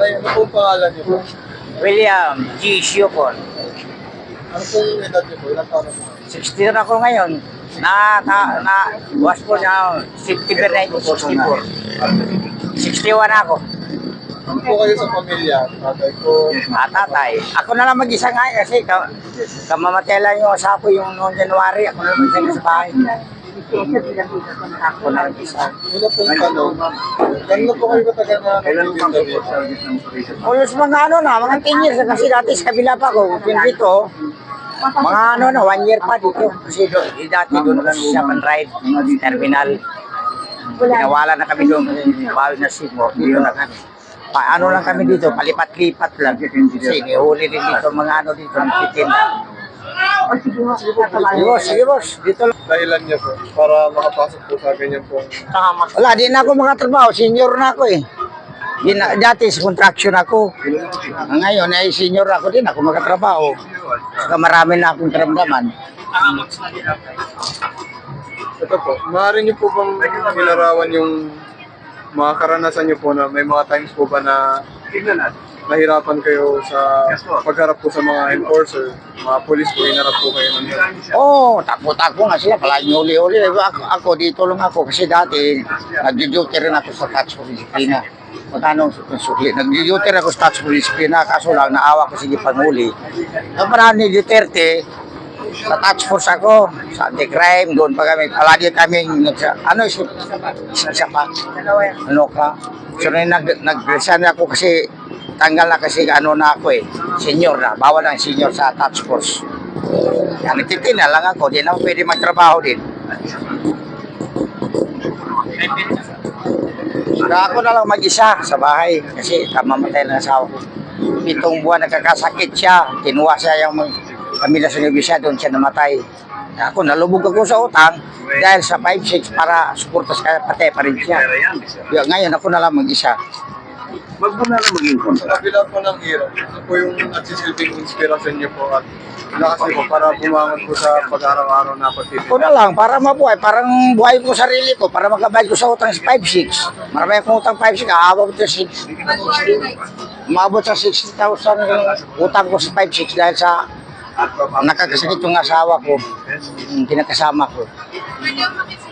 Tay, ano pong pangalan niyo po? William G. Siopon. Ano po yung edad niyo po? Ilang taon na po? 60 na ako ngayon. Was po na September 1964. 61 na ako. Ano po kayo sa pamilya? Tatay ko. Tatay. Ako na lang mag-isa nga kasi kamamatay lang yung asawa ko yung noong January. Ako na lang mag-isa sa bahay. Ako na lang isa. Una pong tanong, gano'n po kayo matagal na nagtitinda dito? Ulos mga mga 10 years na kasi dati sa kabila pa ko. Dito, mga na 1 year pa dito. Kasi dati doon kasi sa Panride, terminal. Pinawala na kami doon kasi bawal na simo. Dito na kami. Paano lang kami dito, palipat-lipat lang. Kasi nihuli rin dito mga dito, nagtitinda. Sige boss, dito lang. Dahilan niyo po para makapasok po sa ganyan pong... Wala, di na ako makatrabaho, senior na ako eh. Dati sa construction ako. Ngayon ay senior ako din, ako makatrabaho. Saka marami na akong karamdaman. Ito po, maaari niyo po bang ilarawan yung mga karanasan niyo po na may mga times po ba na nahirapan kayo sa pagharap po sa mga enforcer, mga polis po, hinarap po kayo ng gano'n? Oo, takbo-takbo nga sila, palagi uli-uli. Ako dito lang ako kasi dati nag-duty rin ako sa touch for disiplina. Magkano sukli, nag-duty rin ako sa touch for disiplina, kaso lang naawa ko sige panguli. So parang ni Duterte, sa touch force ako, sa anti-crime, doon pa kami, palagi kami, isa pa, ano ka. So nag-resign ako kasi, tanggal na kasi na ako eh, senior na, bawal ang senior sa touch force. Nagtitina lang ako, di na ako pwede magtrabaho din. Saka ako na lang mag-isa sa bahay kasi kamamatay na asawa ko. 7 buwan nagkakasakit siya, kinuha siya yung pamilya sa Nubisya, doon siya namatay. Ako, nalubog ako sa utang dahil sa 5-6 para suportas kaya patay pa rin siya. Ngayon ako na lang mag-isa. Magmula na maging kontra. Sa kabila po ng hirap, ito po yung nagsisilbing inspirasyon niyo po at lakas niyo po para bumangon po sa pag-araw-araw na pagtitinda. Ako na lang, para mabuhay, parang buhay ko sarili ko, para magkabayad ko sa utang sa 5-6. Marami akong utang 5-6, aabot sa 6. Umabot sa 60,000 utang ko sa 5-6 dahil sa nakakasakit yung asawa ko, yung kinakasama ko.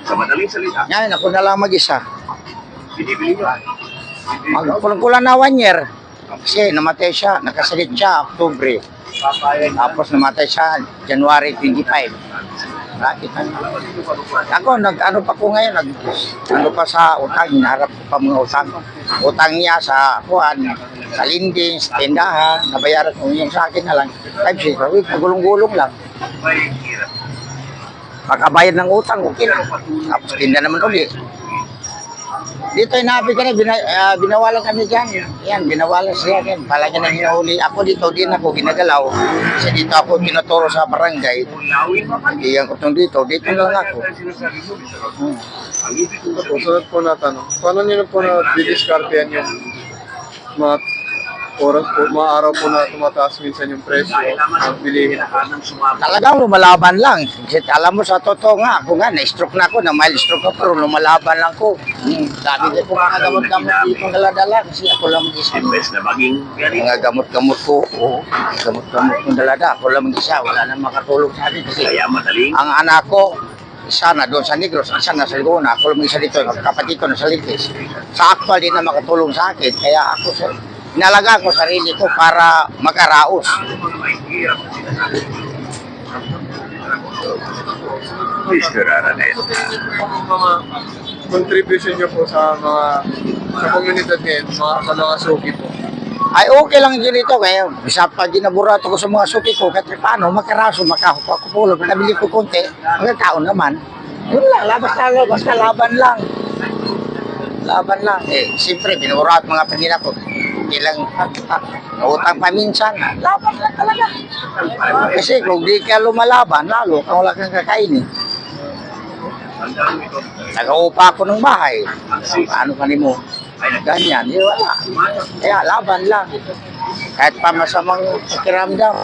Sa madaling salita, Ngayon ako na lang mag-isa. binibili nyo. Magkulang-kulang na 1 year. Kasi namatay siya, nakasakit siya, Oktubre. Tapos namatay siya, January 25. Bakit? Ako, ano pa ko ngayon, ano pa sa utang, hinaharap ko pa mga utang. Utang niya sa kuhan, sa linding, sa tindahan, nabayaran ko yung sa akin na lang. 5-6, pagulong-gulong lang. May hirap. Pagkabayad ng utang, okay lang. Tapos tinda naman ulit. Dito inabi ka na, binawalan kami dyan. Yan, binawalan siya yan. Palagi na hinahuli. Ako dito din ako ginagalaw. Kasi dito ako tinuturo sa barangay. Iyan ko itong dito lang ako. Po, sunod po na tanong, paano niyo na po na didiskartehan yung mga oras po, mga araw po na tumataas minsan yung presyo ng bilihin? Talagang lumalaban lang. Kasi alam mo sa totoo nga, ako nga, na-stroke na ako, na-mild stroke ako, pero lumalaban lang ko. Dami din ko mga gamot-gamot dito ng dala-dala kasi ako lang mag-isa. Imbes na maging ganito. Mga gamot-gamot ko, gamot-gamot kong dala-dala, ako lang mag-isa, wala nang makatulong sa akin kasi Kaya madaling ang anak ko, isa na doon sa Negros, isa na sa Laguna, ako lang mag-isa dito, kapatid ko na sa Litis. Sa actual, di na makatulong sa akin, kaya ako inalaga ko sarili ko para makaraos. may sirara na ito. Ano po mga contribution niyo po sa komunidad ngayon, sa mga suki po? Ay okay lang din ito, kaya isa pa ginaburato ko sa mga suki ko, kahit paano makaraso, makakupulo, nabili ko konti, magkakaon naman. Yun lang, basta laban lang. Laban lang. Siyempre, binurato mga pamilya ko. Ilang utang pa minsan, laban lang talaga. Kasi kung di ka lumalaban, lalo kung wala kang kakainin. Nag-uupa ako ng bahay. Paano ka mo? Ganyan, di wala. Kaya laban lang. Kahit pa masamang pakiramdam,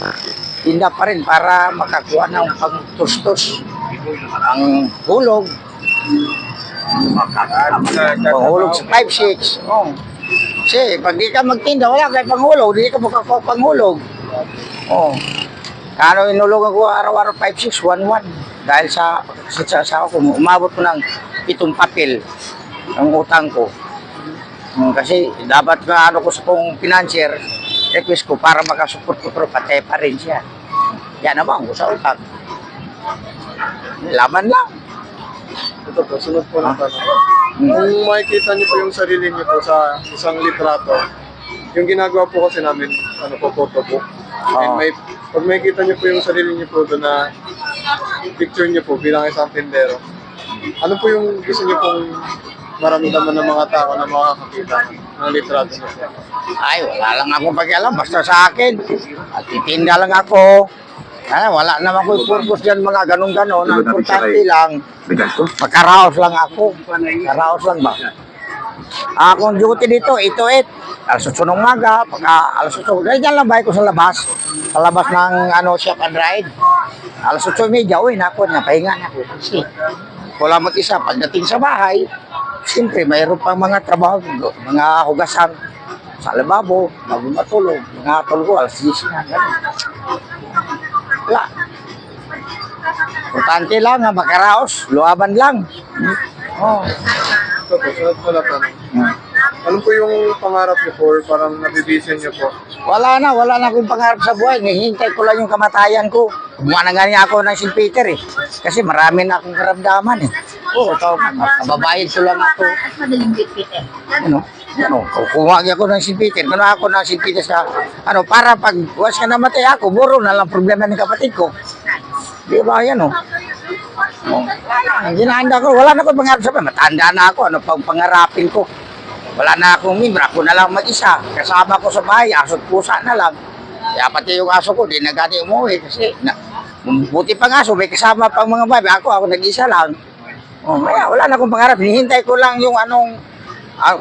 tinda pa rin para makakuha ng pang-tustos. Ang hulog. Panghulog sa 5-6. Kasi pag di ka magtinda, wala kay panghulog, di ka makapanghulog. Oh. Ano, inulugan ko araw-araw 5-6-1-1 dahil sa ako, umabot ko ng 7 papel ang utang ko. Kasi dapat na ano ko sa kong financier, request ko para makasupport ko, pero patay pa rin siya. Yan naman ko sa utang. Laban lang. Ito po, sunod po na tanong. Kung makikita niyo po yung sarili niyo po sa isang litrato, yung ginagawa po kasi namin, ano po, photo po. And pag makikita niyo po yung sarili niyo po doon na picture niyo po bilang isang tindero, ano po yung gusto niyo pong maramdaman ng mga tao na makakakita ng litrato niyo po? Ay, wala lang akong pakialam, basta sa akin. At titinda lang ako. Ay, wala naman ko purpose dyan, mga ganun-ganon. Ang importante lang, makaraos lang ako. Makaraos lang ba? Akong duty dito, 8 to 8. Alas 8 ng umaga, pagka alas 8. Diyan lang ba ko sa labas? Sa labas ng shop and ride. Alas 8:30, uwi na ako, napahinga na ako. Kasi wala mag-isa. Pagdating sa bahay, siyempre, mayroon pang mga trabaho, mga hugasan sa lababo, bago matulog. Mga tulog ko, alas 10 na. Ganun. Wala. Importante lang, makaraos, luwaban lang. Oh. Ito po, sunod po na tanong. Ano po yung pangarap niyo po or parang nabibisen niyo po? Wala na akong pangarap sa buhay. Hihintay ko lang yung kamatayan ko. Gumawa na nga niya ako ng St. Peter eh. Kasi marami na akong karamdaman eh. Oo, kababayad ko lang ako. Kukuha ako ng St. Peter. Kuha ako ng St. Peter sa, para pag was ka namatay ako, buro na lang problema ng kapatid ko. Di ba yan oh? Ang ginahanda ko, wala na akong pangarap sa buhay. Matanda na ako, ano pang pangarapin ko. Wala na akong mimbre, ako na lang mag-isa. Kasama ko sa bahay, aso't pusa na lang. Kaya pati yung aso ko, di na gani umuwi kasi buti pang aso, may kasama pang mga baby. Ako nag-isa lang. Kaya wala na akong pangarap. Hinihintay ko lang yung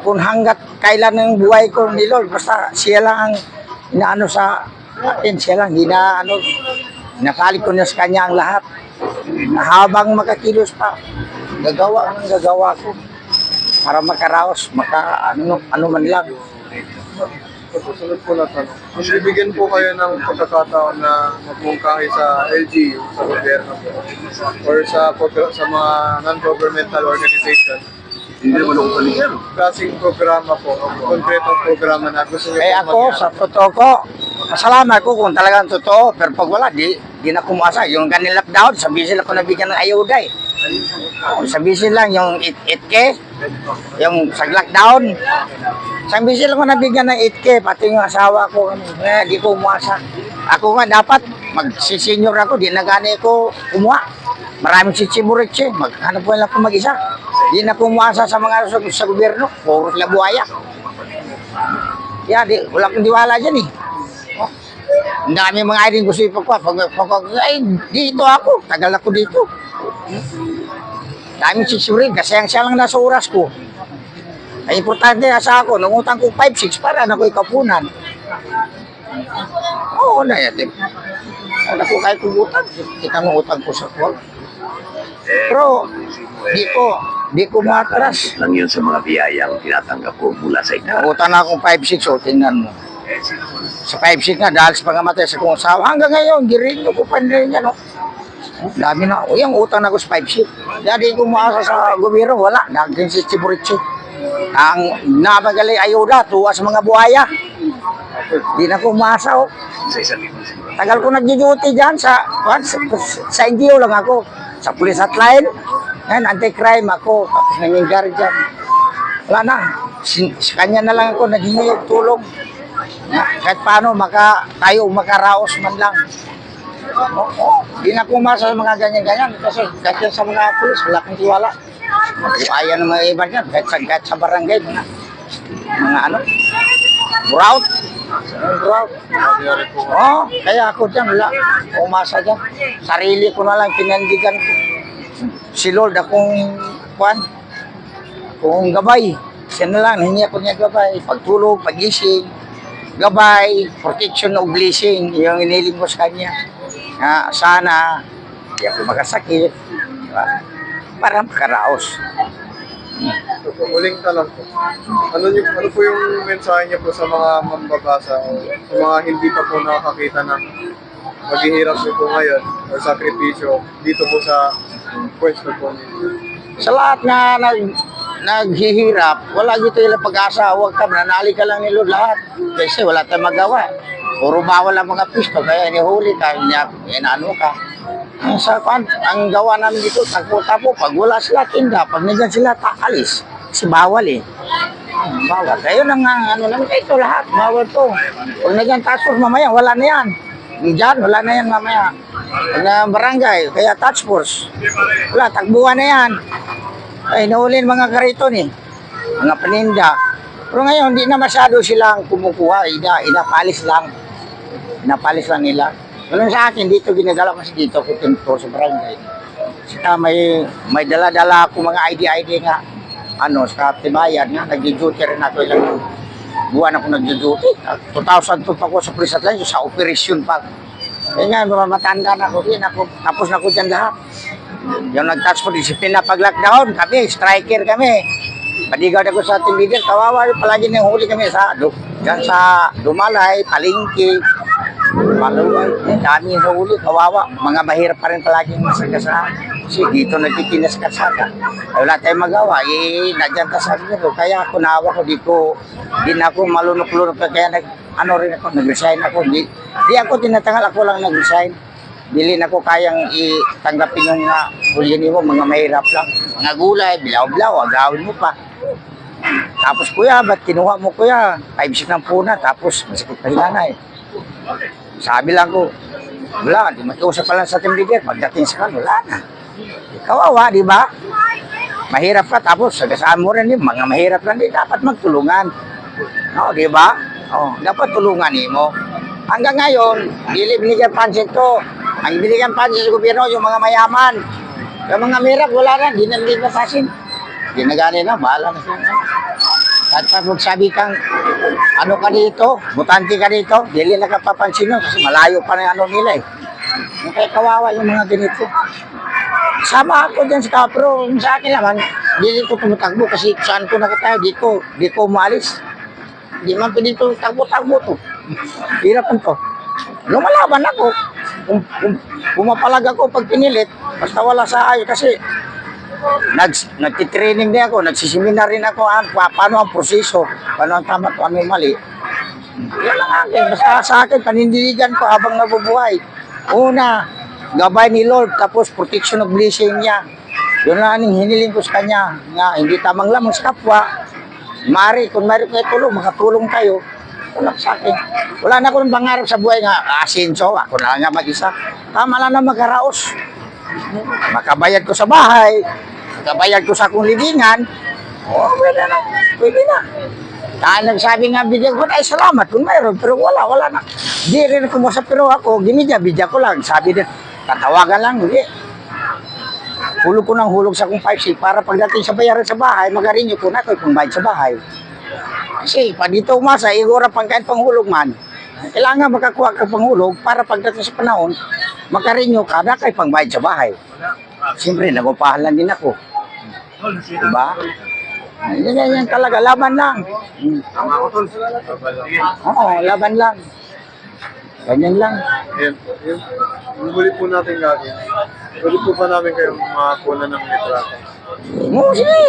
kung hanggat kailan ng buhay ko ni Lord. Basta siya lang ang inaano sa akin. Siya lang, nakalit ko na sa kanya ang lahat. Habang makakilos pa, gagawa ko. Para makaraos, ano man lang. Ito, sunod po na tanong. Kung bibigyan po kayo ng pagkakataon na magmungkahi sa LGU, sa gobyerno po, or sa mga non-governmental organization, klaseng programa po, konkretong programa na gusto niyo Ako, sa totoo ko, masalamat ko kung talagang totoo, pero pag wala, di na kumasa. Yung ganil lockdown, sabihin sila ko nabigyan ng ayuda eh. Sabihin lang yung 8K, yung sa lockdown, sabihin sila ko nabigyan ng 8K, pati yung asawa ko, di ko umasa. Ako nga dapat, mag-senior ako, di na gani ko kumuha. Maraming sitsiburitsi, maghanap po lang ako mag-isa. Di na kumasa sa mga sa gobyerno, puro sila buhaya. Wala akong diwala dyan eh. Ang dami mga ideng gusto ipagpa. Ay, dito ako, tagal ako dito. Daming sisurin kasi ang siya lang nasa oras ko. Ay, importante nasa ako, nangutang ko 5-6 para na ko ikapunan. Oo na yan. Wala ko kahit kumutang, kita mo utang ko sa kwal. Pero, di ko matras. Lang yun sa mga biyayang tinatanggap ko mula sa ina. Utang na akong 5-6, tingnan mo. Sa 5-6 na, dahil sa pangamatay sa kong asawa, hanggang ngayon, girinyo ko pa rin yan, dami na, yung utang na ko sa 5-6. Dati ko maasa sa gobyerno, wala, naging si Chiburitsi. Ang nabagali ayuda, tuwa sa mga buhaya. Di na ko maasa, Sa isang libo siguro. Tagal ko nag-duty dyan sa NGO lang ako. Sa police hotline, anti-crime ako, tapos naging guardian. Wala na, sa kanya na lang ako naghingi yung tulong. Kahit paano tayo makaraos man lang. Di na pumasa sa mga ganyan-ganyan kasi kahit sa mga pulis, wala kang tiwala. Ayaw ng mga iba dyan, kahit sa barangay, mga route. Kaya ako dyan, wala. Umasa dyan. Sarili ko na lang, pinandigan ko. Si Lord, akong gabay. Siya na lang, hindi ako niya gabay. Pagtulog, pagising, gabay, protection o blessing, yung iniling ko sa kanya. Sana, hindi ako makasakit. Para makaraos. Ito po, huling tanong po. Ano po yung mensahe niyo po sa mga mambabasa o sa mga hindi pa po nakakakita ng maghihirap niyo po ngayon o sakripisyo dito po sa pwesto po ninyo? Sa lahat na naghihirap, wala dito ilang pag-asa, huwag ka, nanali ka lang nilo lahat. Kasi wala tayong magawa. Puro bawal ang mga pisto, kaya inihuli ka, inaano ka. Ang gawa namin dito, tapo-tapo, pag wala sila, tinda, pag nandiyan sila, alis. Kasi bawal eh. Bawal. Kaya nang ano naman, ito lahat, bawal to. Pag nandiyan task force, mamaya, wala na yan. Diyan, wala na yan mamaya. Pag na barangay, kaya task force. Wala, takbuhan na yan. Ay, naulin mga kariton eh. Mga paninda. Pero ngayon, hindi na masyado silang kumukuha. Inapalis lang. Inapalis lang nila. Walang sa akin, dito ginagala kasi dito ko tintor sa barangay. Saka may dala-dala ako mga ID nga. Sa Tibayan nga, nag-duty rin ako ilang buwan ako nag-duty. 2002 pa ako sa police at line, sa operasyon pa. Kaya nga, matanda na ako din. Tapos na ako dyan lahat. Yung nag-touch po disiplina pag-lockdown, kami, striker kami. Bodyguard ako sa team leader, kawawa palagi nang huli kami dyan sa Dumalay, Palengke, Maluway, dami yung huli, kawawa. Mga mahirap pa rin palagi yung masagasahan. Kasi dito nagtitinas kasada. Wala tayong magawa, nadyan ka sa akin. Kaya ako naawa ko, di na ako malunok-lunok, kaya nag-resign ako. Di ako tinatangal, ako lang nag-resign. Dili na ko kayang itanggapin yung hulyan mo, mga mahirap lang. Mga gulay, bilaw-bilaw, agawin mo pa. Tapos kuya, ba't kinuha mo kuya? 5-6 ng puna, tapos masakit pa hinanay. Sabi lang ko, wala, di makiusap pa lang sa team leader, pagdating sa kan, wala na. Kawawa, di ba? Mahirap ka, tapos sagasaan mo rin, mga mahirap lang, di dapat magtulungan. No, di ba? Dapat tulungan mo. Hanggang ngayon, dili binigyan pansin to. Ang binigyan pansin sa gobyerno, yung mga mayaman. Yung mga mirap, wala na, di na binigyan pansin. Di na gani na, bahala na sila. At pag magsabi kang, ano ka dito, butante ka dito, dili na kapapansin nun, kasi malayo pa na nila eh. Kaya kawawa yung mga ganito. Sama ako dyan sa kapro, sa akin naman, di ko tumutakbo kasi saan ko nakatayo, di ko umalis. Di man pa dito, takbo-takbo to. Hirap to. Lumalaban ako. Pumapalag ako pag pinilit, basta wala sa ayo kasi nagtitraining din ako, nagsiseminar rin ako paano ang proseso, paano ang tama, paano ang mali. Yan lang akin, basta sa akin, panindigan ko habang nabubuhay. Una, gabay ni Lord, tapos protection of blessing niya. Yun lang ang hiniling ko sa kanya, nga hindi tamang lamang sa kapwa. Kung mari kayo tulong, makatulong tayo. Wala sa akin. Wala na akong pangarap sa buhay nga, asinso, ako na nga mag-isa. Tama lang na magkaraos. Makabayad ko sa bahay, makabayad ko sa akong libingan, pwede na, pwede na. Nagsabi nga bigyan ko, ay salamat kung mayroon, pero wala na. Di rin ako masap, pero ako, bidya ko lang. Sabi din, tatawagan lang, hindi. Hulog ko ng hulog sa akong 5-6 para pagdating sa bayaran sa bahay, magarinyo ko na ako kung bayad sa bahay. Kasi pag dito umasa, igora pang kahit panghulog man, kailangan makakuha ka panghulog para pagdating sa panahon, makarinyo ka na kay pangbayad sa bahay. Siyempre, nagupahalan din ako. Diba? Yan talaga, laban lang. Oo, laban lang. Ganyan lang. Ayan po. Yung huli po natin gagawin. Pwede po ba namin kayong makakuha ng litrato? Sige.